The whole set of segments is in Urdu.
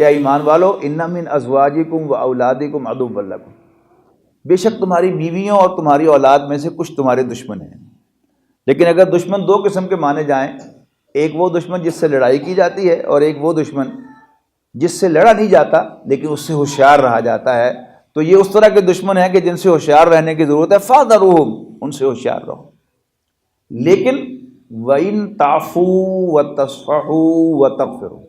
کہ ایمان والو ان من ازواجکم و اولادکم عدو لکم، بے شک تمہاری بیویوں اور تمہاری اولاد میں سے کچھ تمہارے دشمن ہیں. لیکن اگر دشمن دو قسم کے مانے جائیں، ایک وہ دشمن جس سے لڑائی کی جاتی ہے اور ایک وہ دشمن جس سے لڑا نہیں جاتا لیکن اس سے ہوشیار رہا جاتا ہے، تو یہ اس طرح کے دشمن ہیں کہ جن سے ہوشیار رہنے کی ضرورت ہے. فاحذروہم، ان سے ہوشیار رہو. لیکن وَإِن تَعْفُوا وَتَصْفَحُوا وَتَغْفِرُوا،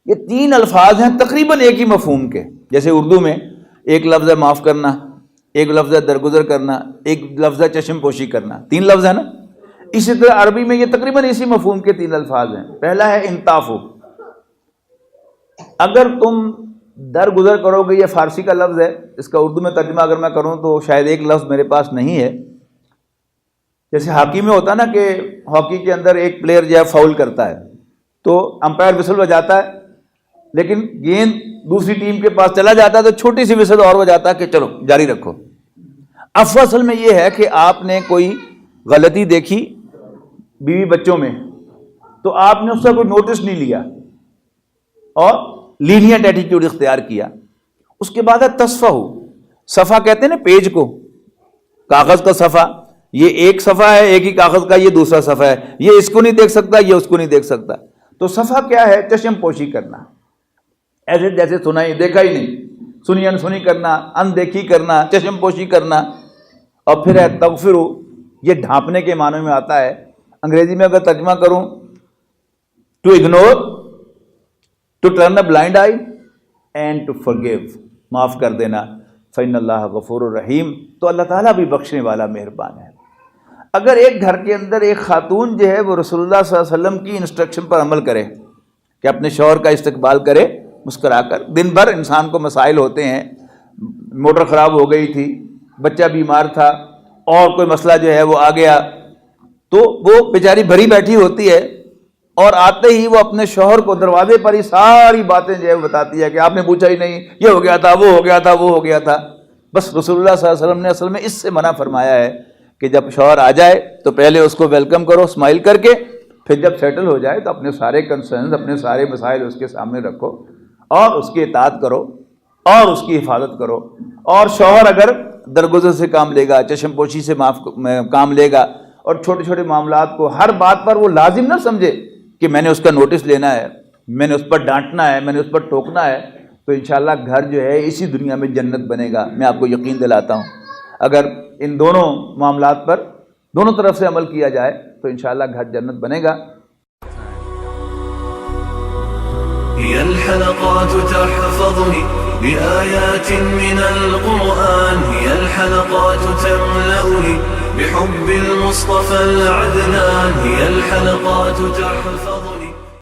یہ تین الفاظ ہیں تقریباً ایک ہی مفہوم کے. جیسے اردو میں ایک لفظ ہے معاف کرنا، ایک لفظ ہے درگزر کرنا، ایک لفظ ہے چشم پوشی کرنا، تین لفظ ہے نا. اسی طرح عربی میں یہ تقریباً اسی مفہوم کے تین الفاظ ہیں. پہلا ہے انتعفو، اگر تم درگزر کرو گے، یہ فارسی کا لفظ ہے، اس کا اردو میں ترجمہ اگر میں کروں تو شاید ایک لفظ میرے پاس نہیں ہے. جیسے ہاکی میں ہوتا نا کہ ہاکی کے اندر ایک پلیئر جو ہے فاؤل کرتا ہے تو امپائر وسل بجاتا ہے، لیکن گیند دوسری ٹیم کے پاس چلا جاتا ہے تو چھوٹی سی وسل اور بجاتا ہے کہ چلو جاری رکھو. عفو اصل میں یہ ہے کہ آپ نے کوئی غلطی دیکھی بیوی بچوں میں تو آپ نے اس کا کوئی نوٹس نہیں لیا اور لینینٹ ایٹیٹیوڈ اختیار کیا. اس کے بعد ہے تصفح. صفحہ کہتے ہیں نا پیج کو، کاغذ کا صفحہ، یہ ایک صفحہ ہے ایک ہی کاغذ کا، یہ دوسرا صفحہ ہے، یہ اس کو نہیں دیکھ سکتا یہ اس کو نہیں دیکھ سکتا. تو صفحہ کیا ہے؟ چشم پوشی کرنا، ایسے جیسے سنا ہی دیکھا ہی نہیں، سنی انسنی کرنا، اندیکھی کرنا، چشم پوشی کرنا. اور پھر ہے تغفر، یہ ڈھانپنے کے معنی میں آتا ہے. انگریزی میں اگر ترجمہ کروں to ignore, to turn a blind eye and to forgive, معاف کر دینا. فإن اللہ غفور الرحیم، تو اللہ تعالیٰ بھی بخشنے والا مہربان ہے. اگر ایک گھر کے اندر ایک خاتون جو ہے وہ رسول اللہ صلی اللہ علیہ وسلم کی انسٹرکشن پر عمل کرے کہ اپنے شوہر کا استقبال کرے مسکرا کر، دن بھر انسان کو مسائل ہوتے ہیں، موٹر خراب ہو گئی تھی، بچہ بیمار تھا، اور کوئی مسئلہ جو ہے وہ آ گیا، تو وہ بیچاری بھری بیٹھی ہوتی ہے اور آتے ہی وہ اپنے شوہر کو دروازے پر ہی ساری باتیں جو ہے وہ بتاتی ہے کہ آپ نے پوچھا ہی نہیں، یہ ہو گیا تھا، وہ ہو گیا تھا، وہ ہو گیا تھا. بس رسول اللہ صلی اللہ علیہ وسلم نے اصل میں اس سے منع فرمایا ہے کہ جب شوہر آ جائے تو پہلے اس کو ویلکم کرو اسمائل کر کے، پھر جب سیٹل ہو جائے تو اپنے سارے کنسرنز، اپنے سارے مسائل اس کے سامنے رکھو اور اس کی اطاعت کرو اور اس کی حفاظت کرو. اور شوہر اگر درگزر سے کام لے گا، چشم پوشی سے کام لے گا اور چھوٹے چھوٹے معاملات کو ہر بات پر وہ لازم نہ سمجھے کہ میں نے اس کا نوٹس لینا ہے، میں نے اس پر ڈانٹنا ہے، میں نے اس پر ٹوکنا ہے، تو انشاءاللہ گھر جو ہے اسی دنیا میں جنت بنے گا. میں آپ کو یقین دلاتا ہوں اگر ان دونوں معاملات پر دونوں طرف سے عمل کیا جائے تو انشاءاللہ گھر جنت بنے گا. هي الحلقات تحفظني بآيات من القرآن، هي الحلقات تملأني بحب المصطفى العدنان، هي الحلقات تحفظني